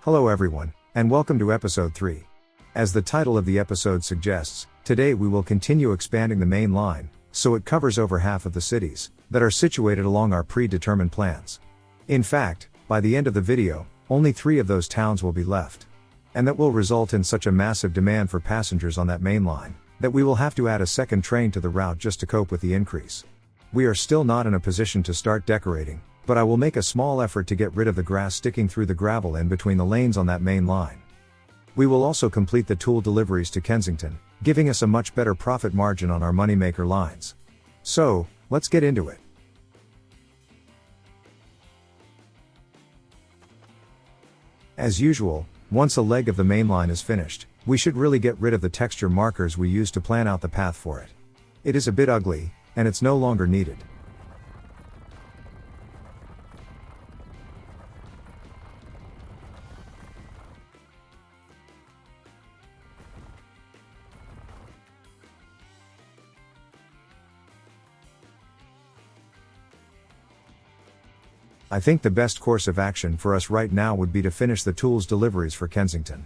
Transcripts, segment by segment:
Hello everyone, and welcome to episode 3. As the title of the episode suggests, today we will continue expanding the main line, so it covers over half of the cities that are situated along our predetermined plans. In fact, by the end of the video, only 3 of those towns will be left. And that will result in such a massive demand for passengers on that main line, that we will have to add a second train to the route just to cope with the increase. We are still not in a position to start decorating, but I will make a small effort to get rid of the grass sticking through the gravel in between the lanes on that main line. We will also complete the tool deliveries to Kensington, giving us a much better profit margin on our moneymaker lines. So, let's get into it. As usual, once a leg of the main line is finished, we should really get rid of the texture markers we used to plan out the path for it. It is a bit ugly, and it's no longer needed. I think the best course of action for us right now would be to finish the tools deliveries for Kensington.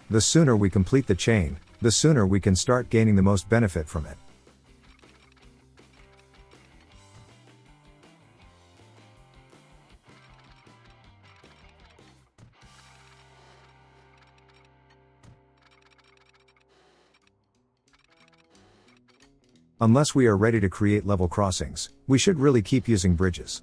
The sooner we complete the chain, the sooner we can start gaining the most benefit from it. Unless we are ready to create level crossings, we should really keep using bridges.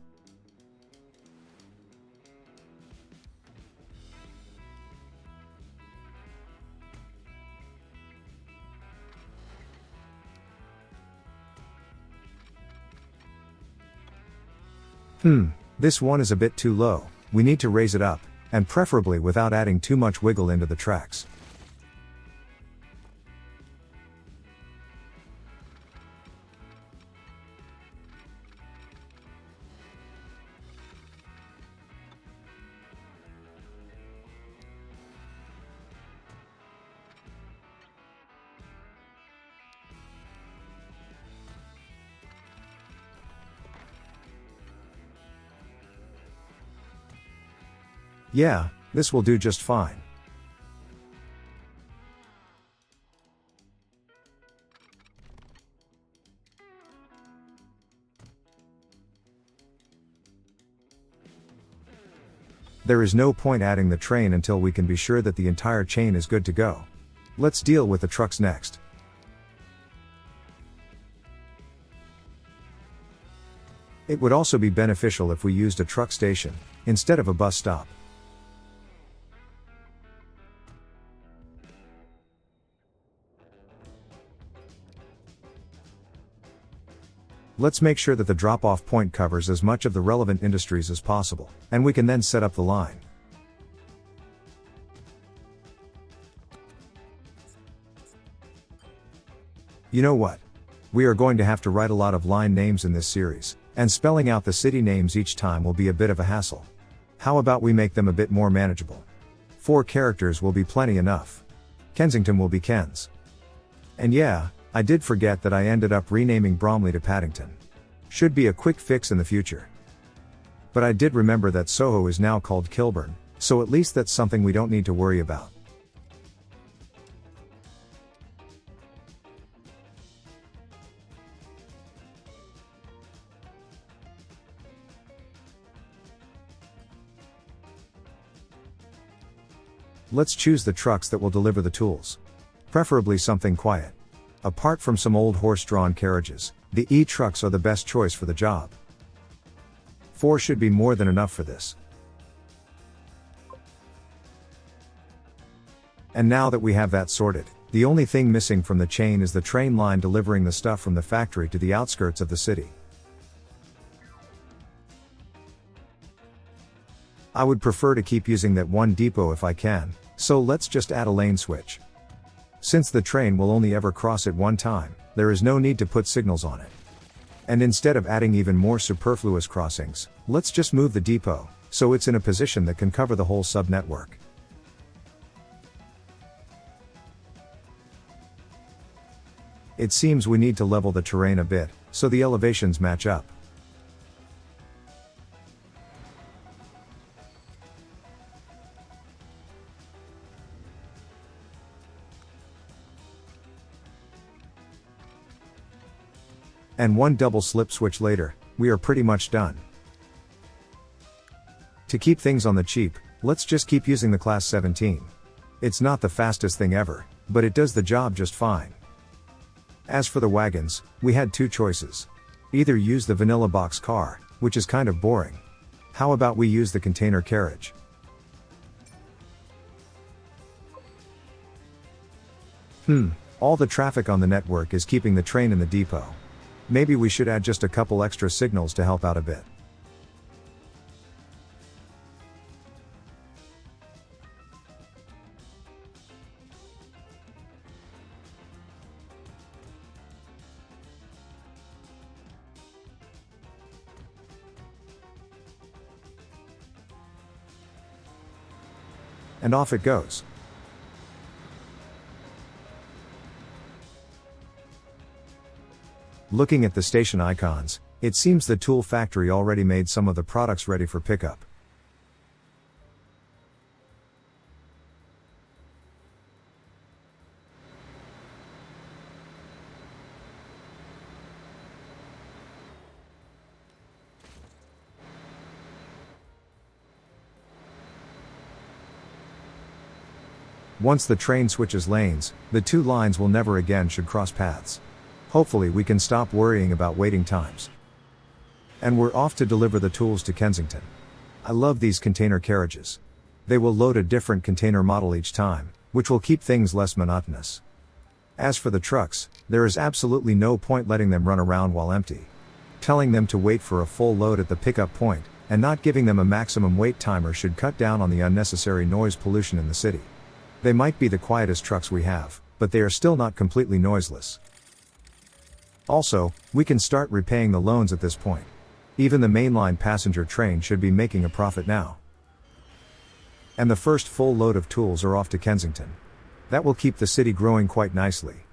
This one is a bit too low. We need to raise it up, and preferably without adding too much wiggle into the tracks. Yeah, this will do just fine. There is no point adding the train until we can be sure that the entire chain is good to go. Let's deal with the trucks next. It would also be beneficial if we used a truck station instead of a bus stop. Let's make sure that the drop-off point covers as much of the relevant industries as possible, and we can then set up the line. You know what? We are going to have to write a lot of line names in this series, and spelling out the city names each time will be a bit of a hassle. How about we make them a bit more manageable? 4 characters will be plenty enough. Kensington will be Kens. And yeah, I did forget that I ended up renaming Bromley to Paddington. Should be a quick fix in the future. But I did remember that Soho is now called Kilburn, so at least that's something we don't need to worry about. Let's choose the trucks that will deliver the tools. Preferably something quiet. Apart from some old horse-drawn carriages, the E-trucks are the best choice for the job. 4 should be more than enough for this. And now that we have that sorted, the only thing missing from the chain is the train line delivering the stuff from the factory to the outskirts of the city. I would prefer to keep using that one depot if I can, so let's just add a lane switch. Since the train will only ever cross at one time, there is no need to put signals on it. And instead of adding even more superfluous crossings, let's just move the depot, so it's in a position that can cover the whole sub-network. It seems we need to level the terrain a bit, so the elevations match up. And one double slip switch later, we are pretty much done. To keep things on the cheap, let's just keep using the Class 17. It's not the fastest thing ever, but it does the job just fine. As for the wagons, we had two choices. Either use the vanilla box car, which is kind of boring. How about we use the container carriage? All the traffic on the network is keeping the train in the depot. Maybe we should add just a couple extra signals to help out a bit. And off it goes. Looking at the station icons, it seems the tool factory already made some of the products ready for pickup. Once the train switches lanes, the two lines will never again should cross paths. Hopefully we can stop worrying about waiting times. And we're off to deliver the tools to Kensington. I love these container carriages. They will load a different container model each time, which will keep things less monotonous. As for the trucks, there is absolutely no point letting them run around while empty. Telling them to wait for a full load at the pickup point, and not giving them a maximum wait timer should cut down on the unnecessary noise pollution in the city. They might be the quietest trucks we have, but they are still not completely noiseless. Also, we can start repaying the loans at this point. Even the mainline passenger train should be making a profit now. And the first full load of tools are off to Kensington. That will keep the city growing quite nicely.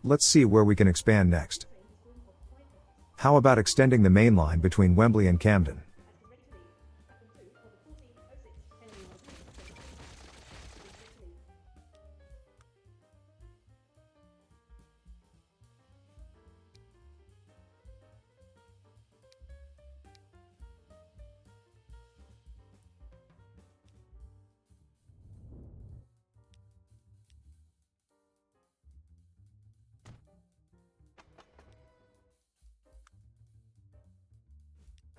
Let's see where we can expand next. How about extending the main line between Wembley and Camden?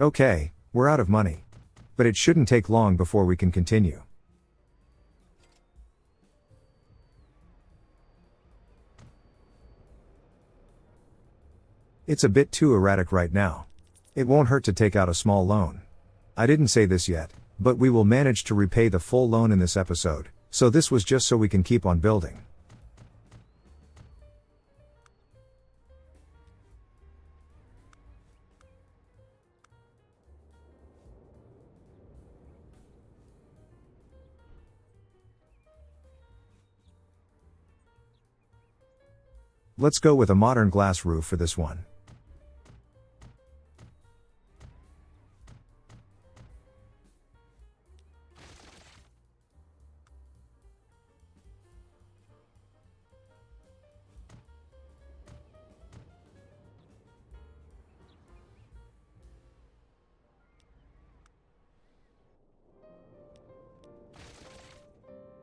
Okay, we're out of money. But it shouldn't take long before we can continue. It's a bit too erratic right now. It won't hurt to take out a small loan. I didn't say this yet, but we will manage to repay the full loan in this episode, so this was just so we can keep on building. Let's go with a modern glass roof for this one.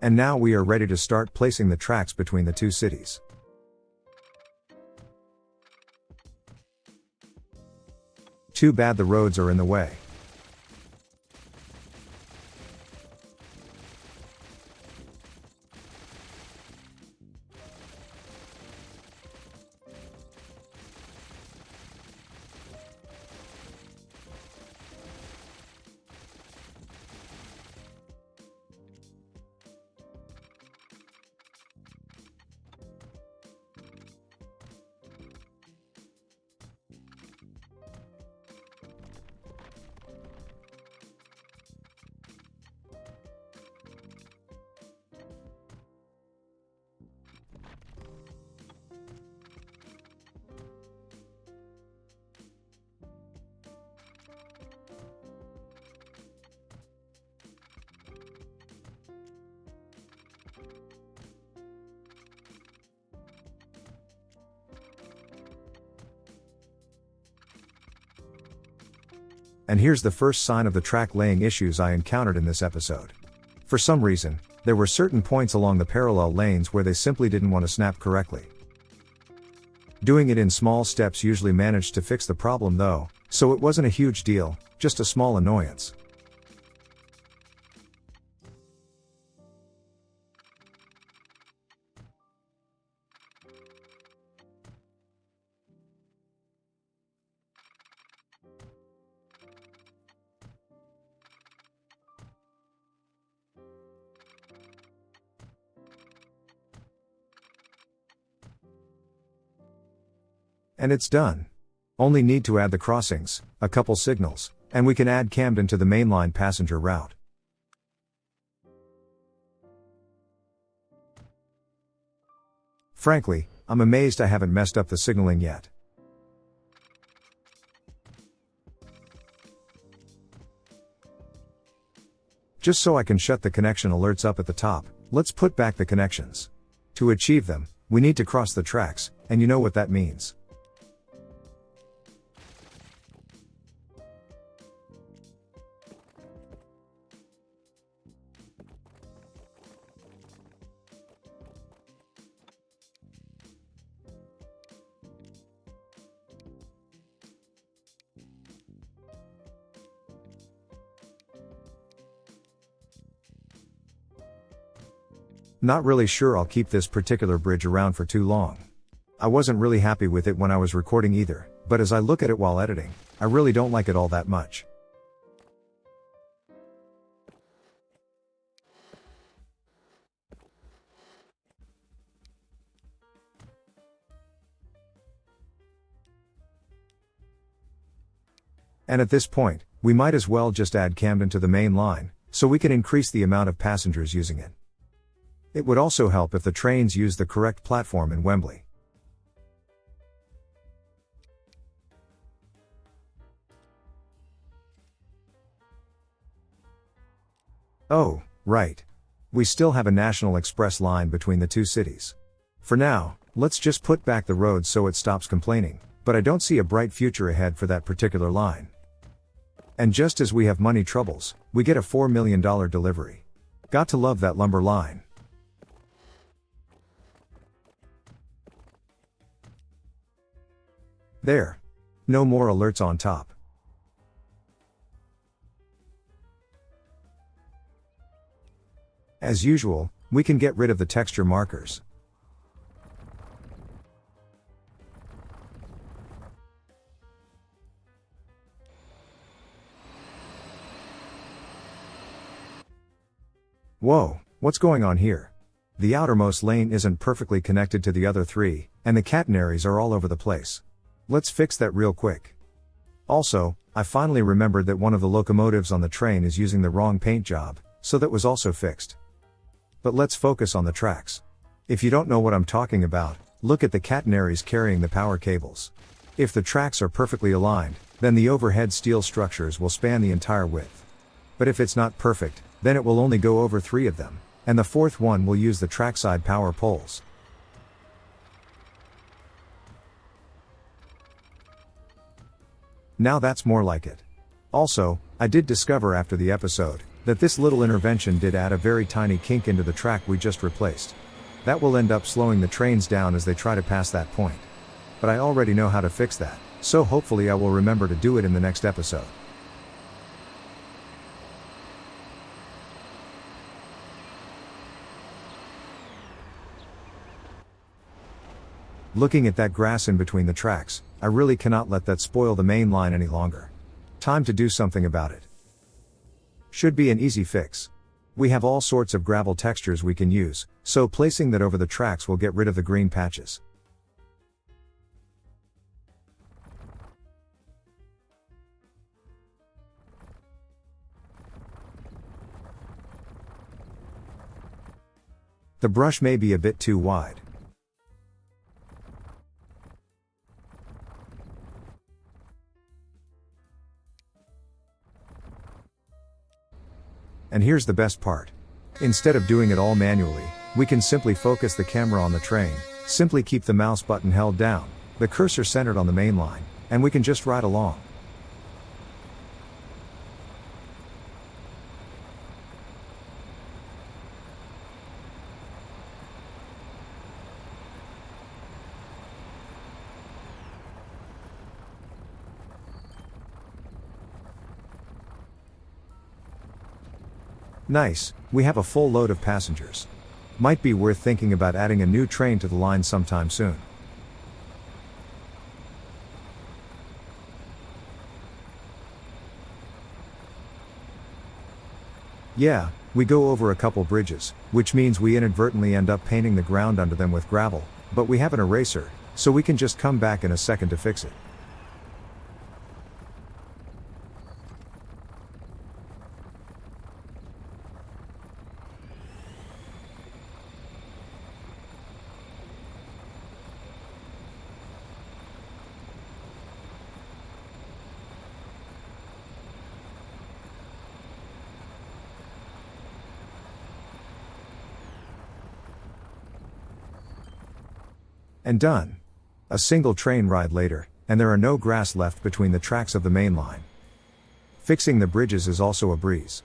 And now we are ready to start placing the tracks between the two cities. Too bad the roads are in the way. And here's the first sign of the track laying issues I encountered in this episode. For some reason, there were certain points along the parallel lanes where they simply didn't want to snap correctly. Doing it in small steps usually managed to fix the problem though, so it wasn't a huge deal, just a small annoyance. And it's done. Only need to add the crossings, a couple signals, and we can add Camden to the mainline passenger route. Frankly, I'm amazed I haven't messed up the signaling yet. Just so I can shut the connection alerts up at the top, let's put back the connections. To achieve them, we need to cross the tracks, and you know what that means. Not really sure I'll keep this particular bridge around for too long. I wasn't really happy with it when I was recording either, but as I look at it while editing, I really don't like it all that much. And at this point, we might as well just add Camden to the main line, so we can increase the amount of passengers using it. It would also help if the trains used the correct platform in Wembley. Oh, right. We still have a National Express line between the two cities. For now, let's just put back the road so it stops complaining, but I don't see a bright future ahead for that particular line. And just as we have money troubles, we get a $4 million delivery. Got to love that lumber line. There. No more alerts on top. As usual, we can get rid of the texture markers. Whoa, what's going on here? The outermost lane isn't perfectly connected to the other three, and the catenaries are all over the place. Let's fix that real quick. Also, I finally remembered that one of the locomotives on the train is using the wrong paint job, so that was also fixed. But let's focus on the tracks. If you don't know what I'm talking about, look at the catenaries carrying the power cables. If the tracks are perfectly aligned, then the overhead steel structures will span the entire width. But if it's not perfect, then it will only go over 3 of them, and the 4th one will use the trackside power poles. Now that's more like it. Also, I did discover after the episode, that this little intervention did add a very tiny kink into the track we just replaced. That will end up slowing the trains down as they try to pass that point. But I already know how to fix that, so hopefully I will remember to do it in the next episode. Looking at that grass in between the tracks, I really cannot let that spoil the main line any longer. Time to do something about it. Should be an easy fix. We have all sorts of gravel textures we can use, so placing that over the tracks will get rid of the green patches. The brush may be a bit too wide. And here's the best part. Instead of doing it all manually, we can simply focus the camera on the train, simply keep the mouse button held down, the cursor centered on the main line, and we can just ride along. Nice, we have a full load of passengers. Might be worth thinking about adding a new train to the line sometime soon. Yeah, we go over a couple bridges, which means we inadvertently end up painting the ground under them with gravel, but we have an eraser, so we can just come back in a second to fix it. And done. A single train ride later, and there are no grass left between the tracks of the main line. Fixing the bridges is also a breeze.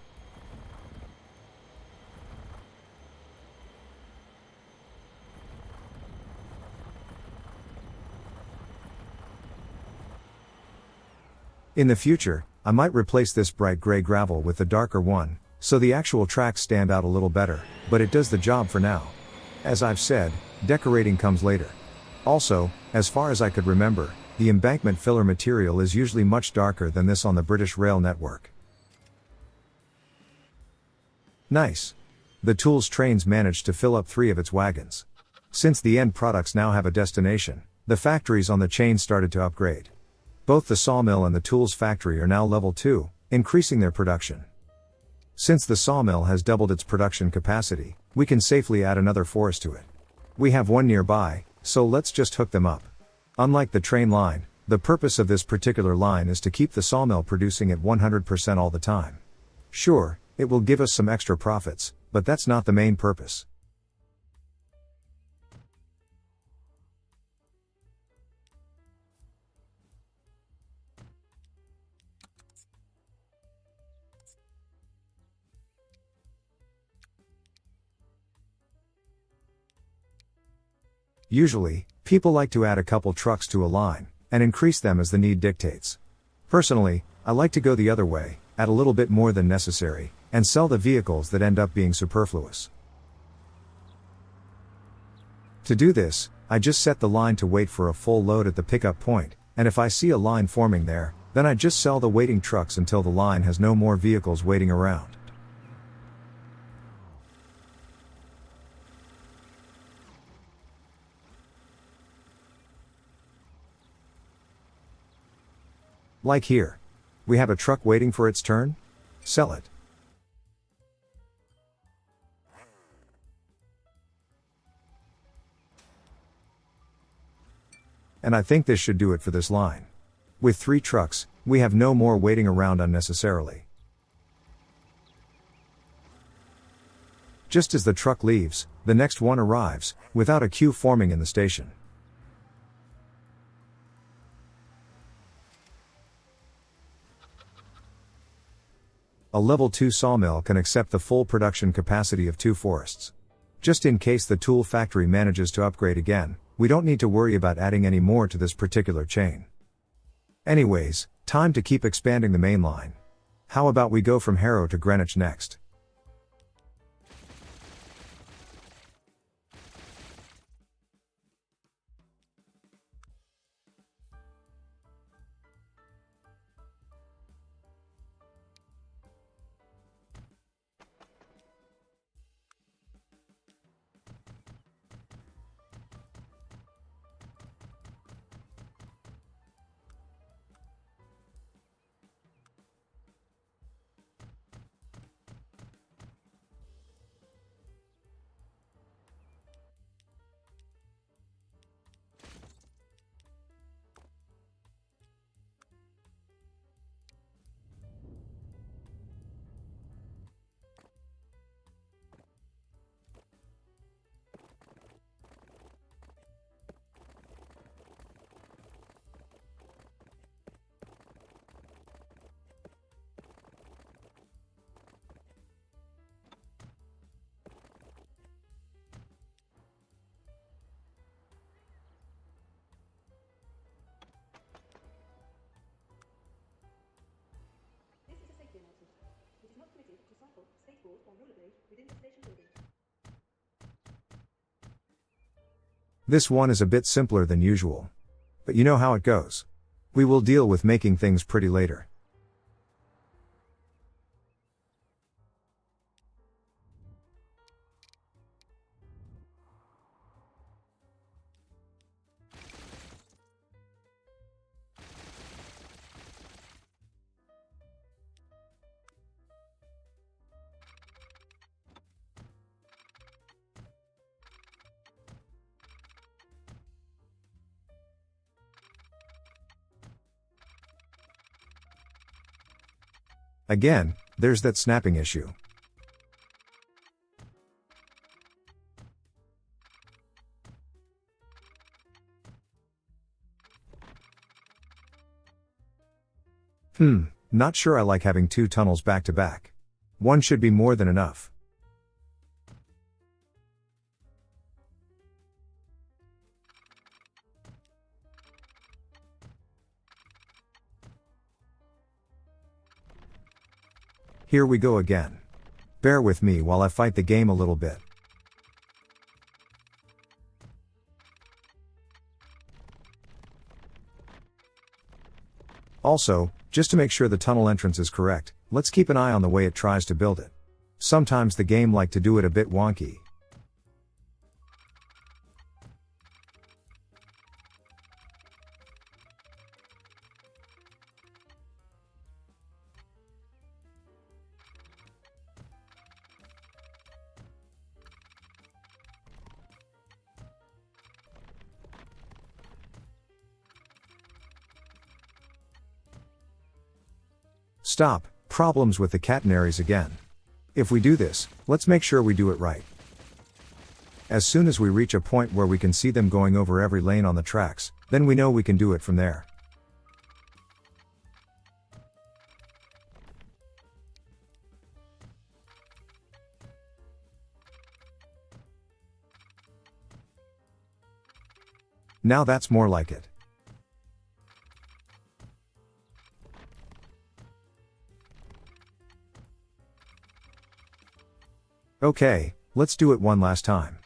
In the future, I might replace this bright gray gravel with the darker one, so the actual tracks stand out a little better, but it does the job for now. As I've said, decorating comes later. Also, as far as I could remember, the embankment filler material is usually much darker than this on the British rail network. Nice. The Tools trains managed to fill up 3 of its wagons. Since the end products now have a destination, the factories on the chain started to upgrade. Both the sawmill and the Tools factory are now level 2, increasing their production. Since the sawmill has doubled its production capacity, we can safely add another forest to it. We have one nearby, so let's just hook them up. Unlike the train line, the purpose of this particular line is to keep the sawmill producing at 100% all the time. Sure, it will give us some extra profits, but that's not the main purpose. Usually, people like to add a couple trucks to a line, and increase them as the need dictates. Personally, I like to go the other way, add a little bit more than necessary, and sell the vehicles that end up being superfluous. To do this, I just set the line to wait for a full load at the pickup point, and if I see a line forming there, then I just sell the waiting trucks until the line has no more vehicles waiting around. Like here. We have a truck waiting for its turn? Sell it. And I think this should do it for this line. With 3 trucks, we have no more waiting around unnecessarily. Just as the truck leaves, the next one arrives, without a queue forming in the station. A level 2 sawmill can accept the full production capacity of 2 forests. Just in case the tool factory manages to upgrade again, we don't need to worry about adding any more to this particular chain. Anyways, time to keep expanding the main line. How about we go from Harrow to Greenwich next? This one is a bit simpler than usual. But you know how it goes. We will deal with making things pretty later. Again, there's that snapping issue. Not sure I like having two tunnels back to back. One should be more than enough. Here we go again. Bear with me while I fight the game a little bit. Also, just to make sure the tunnel entrance is correct, let's keep an eye on the way it tries to build it. Sometimes the game like to do it a bit wonky. Stop, problems with the catenaries again. If we do this, let's make sure we do it right. As soon as we reach a point where we can see them going over every lane on the tracks, then we know we can do it from there. Now that's more like it. Okay, let's do it one last time.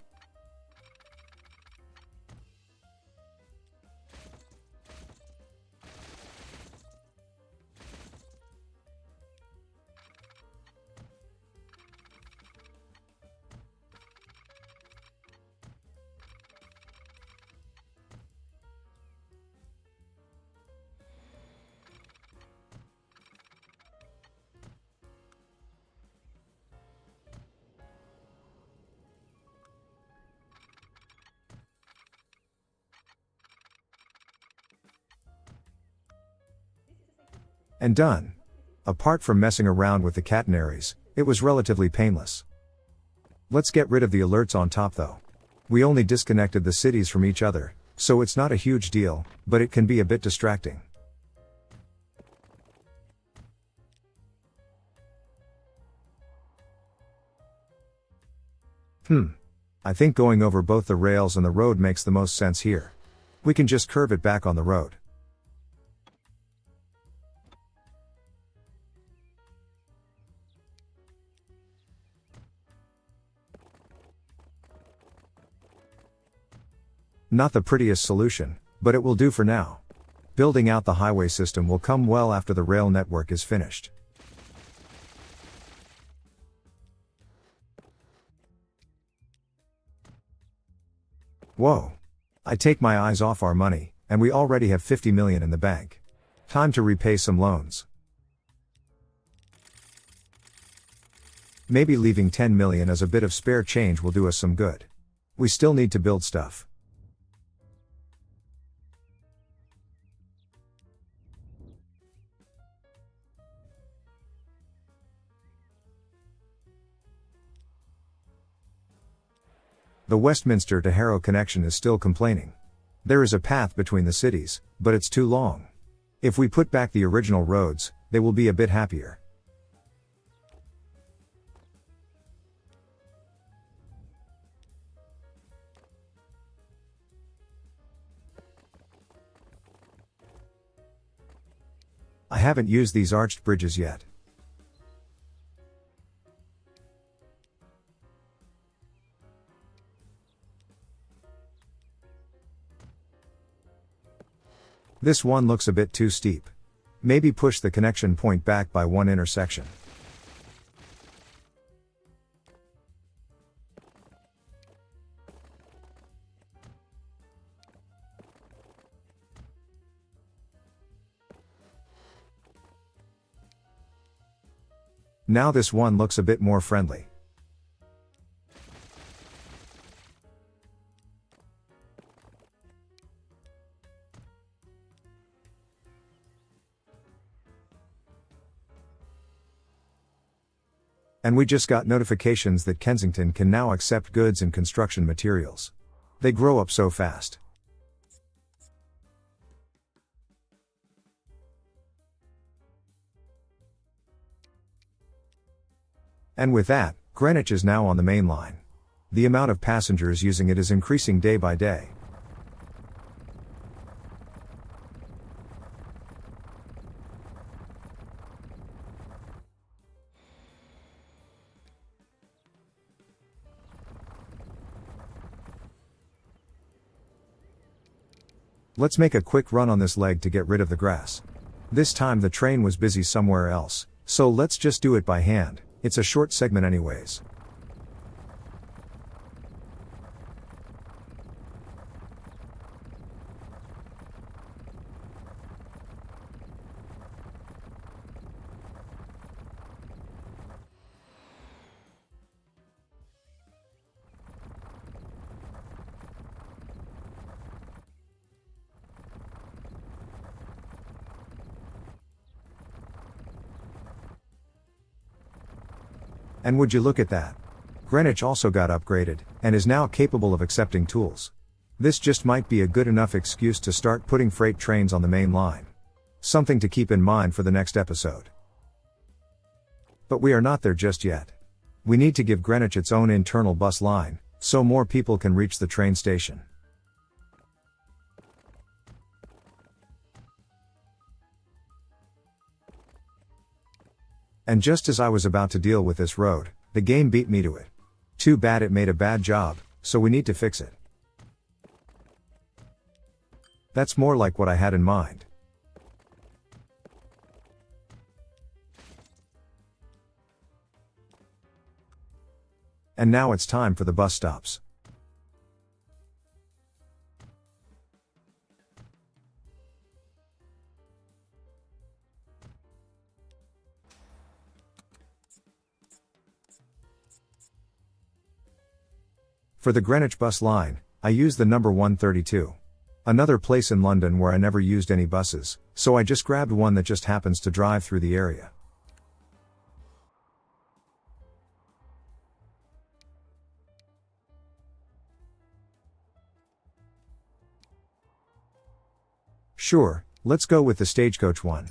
And done. Apart from messing around with the catenaries, it was relatively painless. Let's get rid of the alerts on top though. We only disconnected the cities from each other, so it's not a huge deal, but it can be a bit distracting. I think going over both the rails and the road makes the most sense here. We can just curve it back on the road. Not the prettiest solution, but it will do for now. Building out the highway system will come well after the rail network is finished. Whoa! I take my eyes off our money, and we already have 50 million in the bank. Time to repay some loans. Maybe leaving 10 million as a bit of spare change will do us some good. We still need to build stuff. The Westminster to Harrow connection is still complaining. There is a path between the cities, but it's too long. If we put back the original roads, they will be a bit happier. I haven't used these arched bridges yet. This one looks a bit too steep. Maybe push the connection point back by one intersection. Now this one looks a bit more friendly. And we just got notifications that Kensington can now accept goods and construction materials. They grow up so fast. And with that, Greenwich is now on the main line. The amount of passengers using it is increasing day by day. Let's make a quick run on this leg to get rid of the grass. This time the train was busy somewhere else, so let's just do it by hand. It's a short segment anyways. And would you look at that? Greenwich also got upgraded, and is now capable of accepting tools. This just might be a good enough excuse to start putting freight trains on the main line. Something to keep in mind for the next episode. But we are not there just yet. We need to give Greenwich its own internal bus line, so more people can reach the train station. And just as I was about to deal with this road, the game beat me to it. Too bad it made a bad job, so we need to fix it. That's more like what I had in mind. And now it's time for the bus stops. For the Greenwich bus line, I use the number 132. Another place in London where I never used any buses, so I just grabbed one that just happens to drive through the area. Sure, let's go with the Stagecoach one.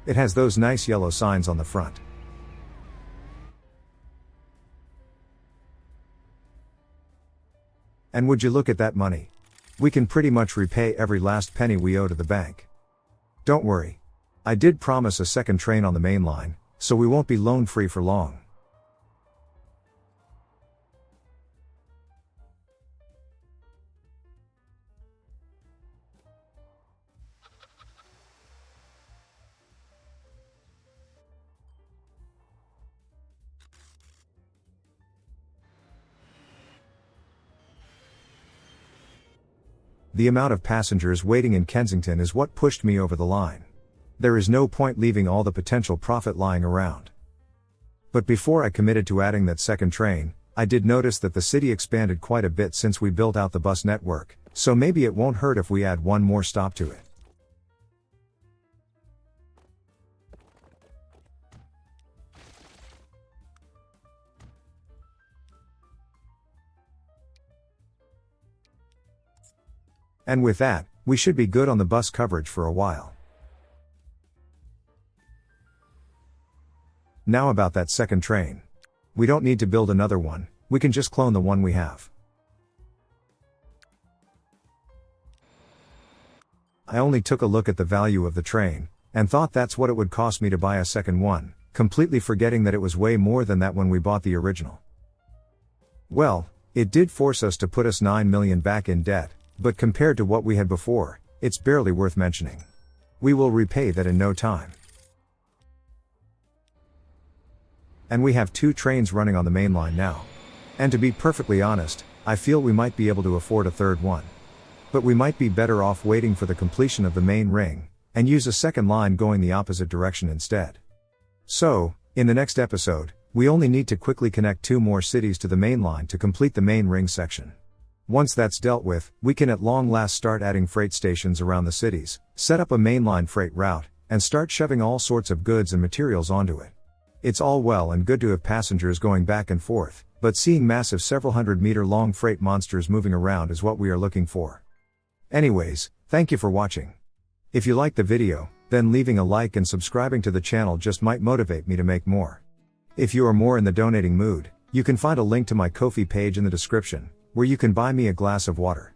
It has those nice yellow signs on the front. And would you look at that money? We can pretty much repay every last penny we owe to the bank. Don't worry. I did promise a second train on the main line, so we won't be loan free for long. The amount of passengers waiting in Kensington is what pushed me over the line. There is no point leaving all the potential profit lying around. But before I committed to adding that second train, I did notice that the city expanded quite a bit since we built out the bus network, so maybe it won't hurt if we add one more stop to it. And with that, we should be good on the bus coverage for a while. Now about that second train. We don't need to build another one, we can just clone the one we have. I only took a look at the value of the train, and thought that's what it would cost me to buy a second one, completely forgetting that it was way more than that when we bought the original. Well, It did force us to put us 9 million back in debt, but compared to what we had before, it's barely worth mentioning. We will repay that in no time. And we have 2 trains running on the main line now. And to be perfectly honest, I feel we might be able to afford a third one. But we might be better off waiting for the completion of the main ring, and use a second line going the opposite direction instead. So, in the next episode, we only need to quickly connect 2 more cities to the main line to complete the main ring section. Once that's dealt with, we can at long last start adding freight stations around the cities, set up a mainline freight route, and start shoving all sorts of goods and materials onto it. It's all well and good to have passengers going back and forth, but seeing massive several 100-meter long freight monsters moving around is what we are looking for. Anyways, thank you for watching. If you liked the video, then leaving a like and subscribing to the channel just might motivate me to make more. If you are more in the donating mood, you can find a link to my Ko-fi page in the description, where you can buy me a glass of water.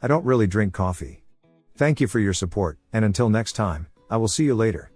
I don't really drink coffee. Thank you for your support, and until next time, I will see you later.